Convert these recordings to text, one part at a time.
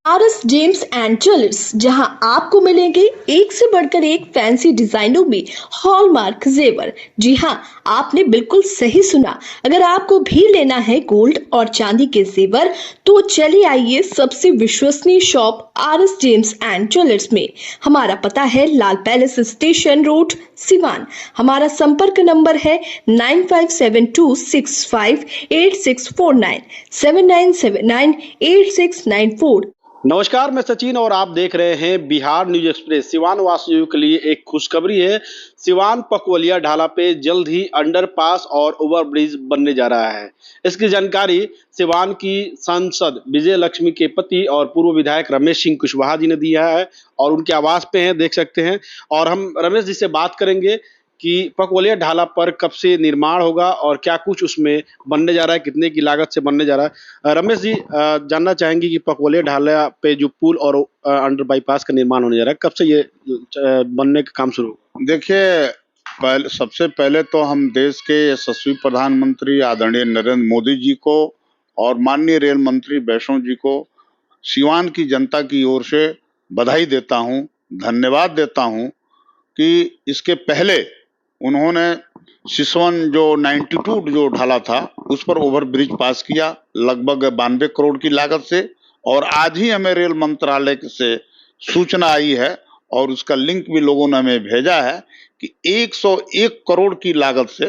RS James and jewellers, जहां आपको मिलेंगे एक से बढ़कर एक फैंसी डिजाइनों में हॉलमार्क जेवर। जी हां, आपने बिल्कुल सही सुना। अगर आपको भी लेना है गोल्ड और चांदी के जेवर, तो चलिए आइए सबसे विश्वसनीय shop RS James and jewellers में। हमारा पता है लाल पैलेस स्टेशन रोड, सिवान। हमारा संपर्क नंबर है 9572658649 79798694। नमस्कार, मैं सचिन और आप देख रहे हैं बिहार न्यूज एक्सप्रेस। सिवान वासियों के लिए एक खुशखबरी है। सिवान पकवलिया ढाला पे जल्द ही अंडरपास और ओवरब्रिज बनने जा रहा है। इसकी जानकारी सिवान की सांसद विजय लक्ष्मी के पति और पूर्व विधायक रमेश सिंह कुशवाहा जी ने दिया है और उनके आवास पे हैं, देख सकते हैं। और हम रमेश जी से बात करेंगे कि पकवलिया ढाला पर कब से निर्माण होगा और क्या कुछ उसमें बनने जा रहा है, कितने की लागत से बनने जा रहा है। रमेश जी, जानना चाहेंगे कि पकवलिया ढाला पे जो पुल और अंडर बाईपास का निर्माण होने जा रहा है, कब से ये बनने का काम शुरू होगा? देखिए, सबसे पहले तो हम देश के यशस्वी प्रधानमंत्री आदरणीय नरेंद्र मोदी जी को और माननीय रेल मंत्री वैष्णव जी को सिवान की जनता की ओर से बधाई देता हूं, धन्यवाद देता हूं कि इसके पहले उन्होंने सिसवन जो 92 जो ढाला था उस पर ओवरब्रिज पास किया लगभग 92 करोड़ की लागत से। और आज ही हमें रेल मंत्रालय से सूचना आई है और उसका लिंक भी लोगों ने हमें भेजा है कि 101 करोड़ की लागत से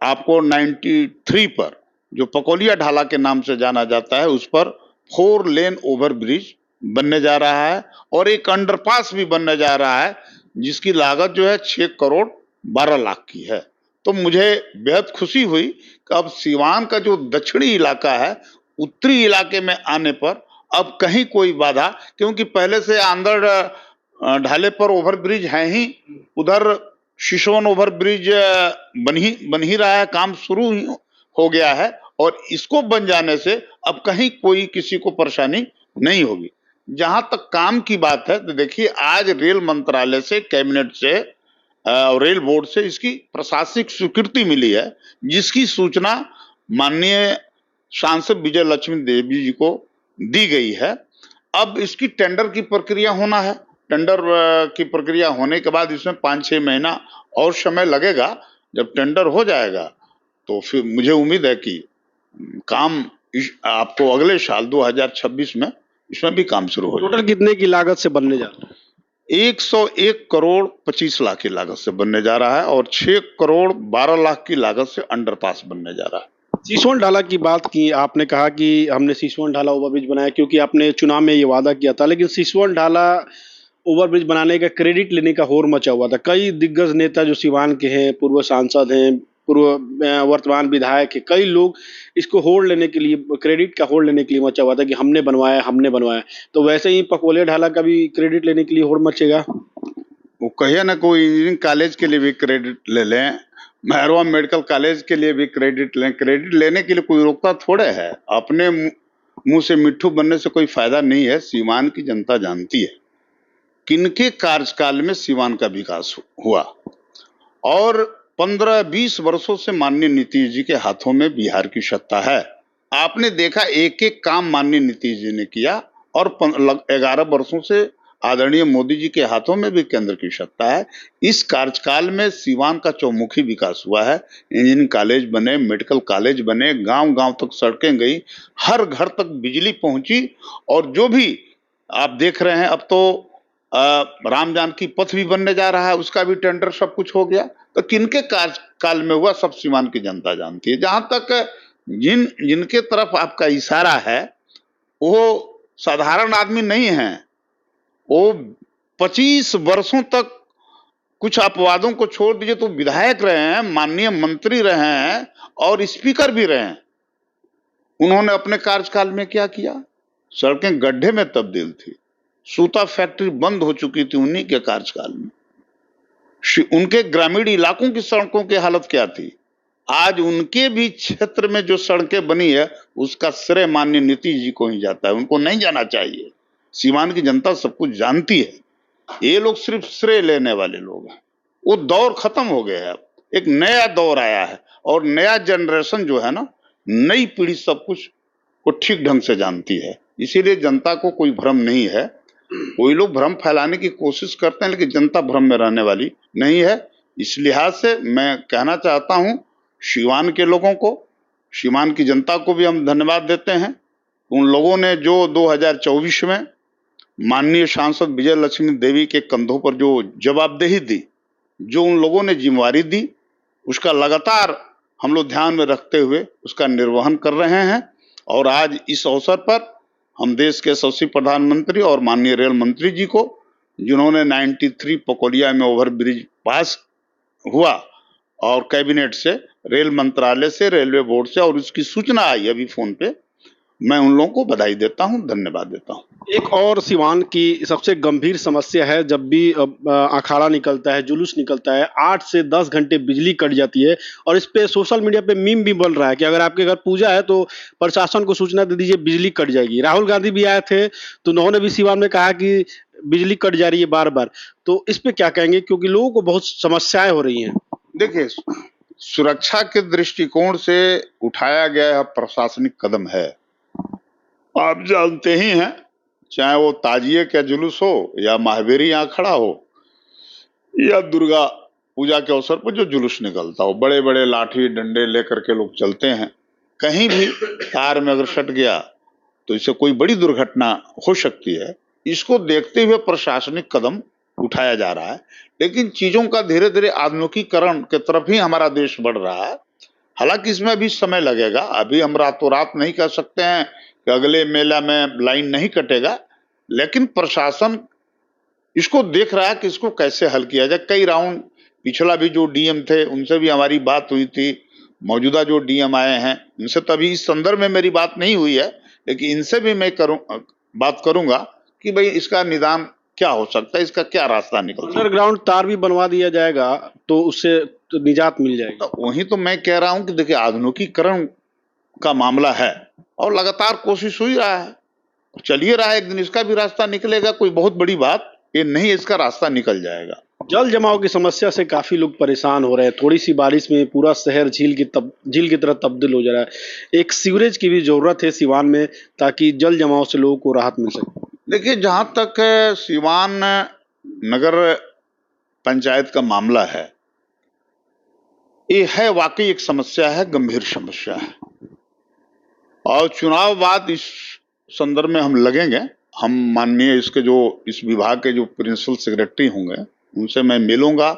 आपको 93 पर, जो पकौलिया ढाला के नाम से जाना जाता है, उस पर 4 लेन ओवरब्रिज बनने जा रहा है और एक अंडरपास भी बनने जा रहा है जिसकी लागत जो है 6 करोड़ 12 लाख की है। तो मुझे बेहद खुशी हुई कि अब सिवान का जो दक्षिणी इलाका है, उत्तरी इलाके में आने पर अब कहीं कोई बाधा, क्योंकि पहले से आंध्र ढाले पर ओवरब्रिज है ही, उधर सिसवन ओवरब्रिज बन ही रहा है, काम शुरू हो गया है और इसको बन जाने से अब कहीं कोई किसी को परेशानी नहीं होगी। जहां तक काम की बात है तो देखिए, आज रेल मंत्रालय से, कैबिनेट से और रेल बोर्ड से इसकी प्रशासनिक स्वीकृति मिली है, जिसकी सूचना माननीय सांसद विजय लक्ष्मी देवी जी को दी गई है। अब इसकी टेंडर की प्रक्रिया होना है। टेंडर की प्रक्रिया होने के बाद इसमें 5-6 महीना और समय लगेगा। जब टेंडर हो जाएगा तो फिर मुझे उम्मीद है कि काम आपको अगले साल 2026 में इसमें भी काम शुरू हो। टोटल कितने की लागत से बनने जा रहा है? 101 करोड़ 25 लाख की लागत से बनने जा रहा है और 6 करोड़ 12 लाख की लागत से अंडरपास बनने जा रहा है। सिसवन ढाला की बात की, आपने कहा कि हमने सिसवन ढाला ओवरब्रिज बनाया क्योंकि आपने चुनाव में ये वादा किया था, लेकिन सिसवन ढाला ओवरब्रिज बनाने का क्रेडिट लेने का होड़ मचा हुआ था। कई दिग्गज नेता जो सिवान के हैं, पूर्व सांसद हैं, पूर्व वर्तमान विधायक है, कई लोग इसको होड़ लेने के लिए, क्रेडिट का होड़ लेने के लिए मचा हुआ था कि हमने बनवाया। तो वैसे ही पकवलिया ढाला का भी क्रेडिट लेने के लिए होड़ मचेगा। वो कहिए ना, कोई इंजीनियरिंग कॉलेज के लिए भी क्रेडिट ले लें, महरवा मेडिकल कॉलेज के लिए भी क्रेडिट लें। क्रेडिट लेने के लिए कोई रोकता थोड़े है। अपने मुंह से मिट्ठू बनने से कोई फायदा नहीं है। सिवान की जनता जानती है किनके कार्यकाल में सिवान का विकास हुआ और 15-20 वर्षों से माननीय नीतीश जी के हाथों में बिहार की सत्ता है। आपने देखा एक एक काम माननीय नीतीश जी ने किया और 11 वर्षों से आदरणीय मोदी जी के हाथों में भी केंद्र की सत्ता है। इस कार्यकाल में सिवान का चौमुखी विकास हुआ है। इंजीनियरिंग कॉलेज बने, मेडिकल कॉलेज बने, गांव-गांव तक सड़कें गई, हर घर तक बिजली पहुंची और जो भी आप देख रहे हैं, अब तो राम जानकी पथ भी बनने जा रहा है, उसका भी टेंडर सब कुछ हो गया। तो किनके कार्यकाल में हुआ, सब सिवान की जनता जानती है। जहां तक जिनके तरफ आपका इशारा है, वो साधारण आदमी नहीं है। वो 25 वर्षों तक कुछ अपवादों को छोड़ दीजिए तो विधायक रहे हैं, माननीय मंत्री रहे हैं और स्पीकर भी रहे हैं। उन्होंने अपने कार्यकाल में क्या किया? सड़कें गड्ढे में तब्दील थी, सूता फैक्ट्री बंद हो चुकी थी उन्हीं के कार्यकाल में। उनके ग्रामीण इलाकों की सड़कों की हालत क्या थी? आज उनके भी क्षेत्र में जो सड़कें बनी है उसका श्रेय माननीय नीतीश जी को ही जाता है, उनको नहीं जाना चाहिए। सिवान की जनता सब कुछ जानती है। ये लोग सिर्फ श्रेय लेने वाले लोग हैं। वो दौर खत्म हो गया है। अब एक नया दौर आया है और नया जनरेशन जो है ना, नई पीढ़ी सब कुछ को ठीक ढंग से जानती है। इसीलिए जनता को कोई भ्रम नहीं है। कोई लोग भ्रम फैलाने की कोशिश करते हैं, लेकिन जनता भ्रम में रहने वाली नहीं है। इस लिहाज से मैं कहना चाहता हूं सीवान के लोगों को, सीवान की जनता को भी हम धन्यवाद देते हैं। उन लोगों ने जो 2024 में माननीय सांसद विजय लक्ष्मी देवी के कंधों पर जो जवाबदेही दी, जो उन लोगों ने जिम्मेवारी दी, उसका लगातार हम लोग ध्यान में रखते हुए उसका निर्वहन कर रहे हैं। और आज इस अवसर पर हम देश के यशस्वी प्रधानमंत्री और माननीय रेल मंत्री जी को, जिन्होंने 93 पकोलिया में ओवरब्रिज पास हुआ और कैबिनेट से, रेल मंत्रालय से, रेलवे बोर्ड से, और उसकी सूचना आई अभी फोन पे, मैं उन लोगों को बधाई देता हूं, धन्यवाद देता हूं। एक और सिवान की सबसे गंभीर समस्या है, जब भी अखाड़ा निकलता है, जुलूस निकलता है, 8 से 10 घंटे बिजली कट जाती है। और इस पे सोशल मीडिया पे मीम भी बन रहा है कि अगर आपके घर पूजा है तो प्रशासन को सूचना दे दीजिए, बिजली कट जाएगी। राहुल गांधी भी आए थे तो उन्होंने भी सिवान में कहा कि बिजली कट जा रही है बार बार। तो इस पे क्या कहेंगे, क्योंकि लोगों को बहुत समस्याएं हो रही हैं। देखिए, सुरक्षा के दृष्टिकोण से उठाया गया यह प्रशासनिक कदम है। आप जानते ही हैं, चाहे वो ताजिए का जुलूस हो या महावीरी आखड़ा हो या दुर्गा पूजा के अवसर पर जो जुलूस निकलता हो, बड़े बड़े लाठी डंडे लेकर के लोग चलते हैं। कहीं भी तार में अगर सट गया तो इससे कोई बड़ी दुर्घटना हो सकती है। इसको देखते हुए प्रशासनिक कदम उठाया जा रहा है, लेकिन चीजों का धीरे धीरे आधुनिकीकरण की तरफ ही हमारा देश बढ़ रहा है। हालांकि इसमें अभी समय लगेगा। अभी हम रातों रात नहीं कह सकते हैं कि अगले मेला में लाइन नहीं कटेगा, लेकिन प्रशासन इसको देख रहा है कि इसको कैसे हल किया जाए। कई राउंड पिछला भी जो डीएम थे उनसे भी हमारी बात हुई थी, मौजूदा जो डीएम आए हैं उनसे तो अभी इस संदर्भ में मेरी बात नहीं हुई है, लेकिन इनसे भी मैं बात करूंगा कि भाई इसका निदान क्या हो सकता है, इसका क्या रास्ता निकल सकता है। अंडरग्राउंड तार भी बनवा दिया जाएगा तो उससे तो निजात मिल जाएगी। तो वही तो मैं कह रहा हूं कि देखिए, आधुनिकीकरण का मामला है और लगातार कोशिश हो ही रहा है, चलिए रहा है। एक दिन इसका भी रास्ता निकलेगा, कोई बहुत बड़ी बात ये नहीं, इसका रास्ता निकल जाएगा। जल जमाव की समस्या से काफी लोग परेशान हो रहे हैं। थोड़ी सी बारिश में पूरा शहर झील की तरह तब्दील हो जा रहा है। एक सीवरेज की भी जरूरत है सिवान में, ताकि जल जमाव से लोगों को राहत मिल सके। देखिए, जहां तक सिवान नगर पंचायत का मामला है, ये है वाकई एक समस्या है, गंभीर समस्या है। और चुनाव बाद इस संदर्भ में हम लगेंगे। हम माननीय इसके जो इस विभाग के जो प्रिंसिपल सेक्रेटरी होंगे उनसे मैं मिलूंगा,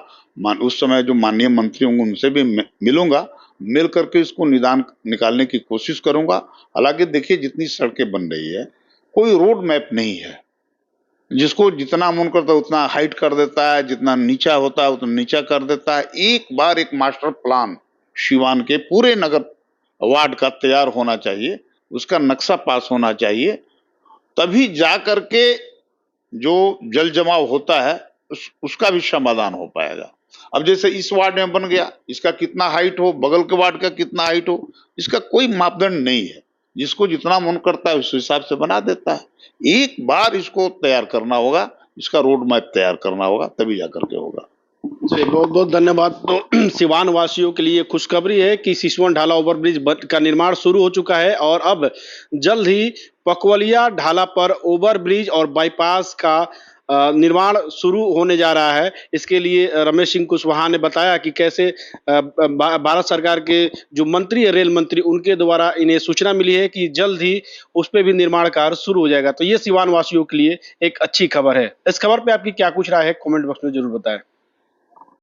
उस समय जो माननीय मंत्री होंगे उनसे भी मिलूंगा, मिल करके इसको निदान निकालने की कोशिश करूंगा। हालांकि देखिए, जितनी सड़कें बन रही है, कोई रोड मैप नहीं है। जिसको जितना मन करता है उतना हाइट कर देता है, जितना नीचा होता है उतना नीचा कर देता है। एक बार एक मास्टर प्लान सिवान के पूरे नगर वार्ड का तैयार होना चाहिए, उसका नक्शा पास होना चाहिए, तभी जा करके जो जल जमाव होता है उसका भी समाधान हो पाएगा। अब जैसे इस वार्ड में बन गया, इसका कितना हाइट हो, बगल के वार्ड का कितना हाइट हो, इसका कोई मापदंड नहीं है। जिसको जितना मन करता है उस हिसाब से बना देता है। एक बार इसको तैयार करना होगा, इसका रोड मैप तैयार करना होगा, तभी जाकर के होगा। जी, बहुत बहुत धन्यवाद। तो सिवान वासियों के लिए खुशखबरी है कि सिसवन ढाला ओवरब्रिज का निर्माण शुरू हो चुका है और अब जल्द ही पकवलिया ढाला पर ओवरब्रिज और बाईपास का निर्माण शुरू होने जा रहा है। इसके लिए रमेश सिंह कुशवाहा ने बताया कि कैसे भारत सरकार के जो मंत्री है, रेल मंत्री, उनके द्वारा इन्हें सूचना मिली है कि जल्द ही उस पर भी निर्माण कार्य शुरू हो जाएगा। तो ये सिवान वासियों के लिए एक अच्छी खबर है। इस खबर पे आपकी क्या कुछ राय है, कमेंट बॉक्स में जरूर बताएं।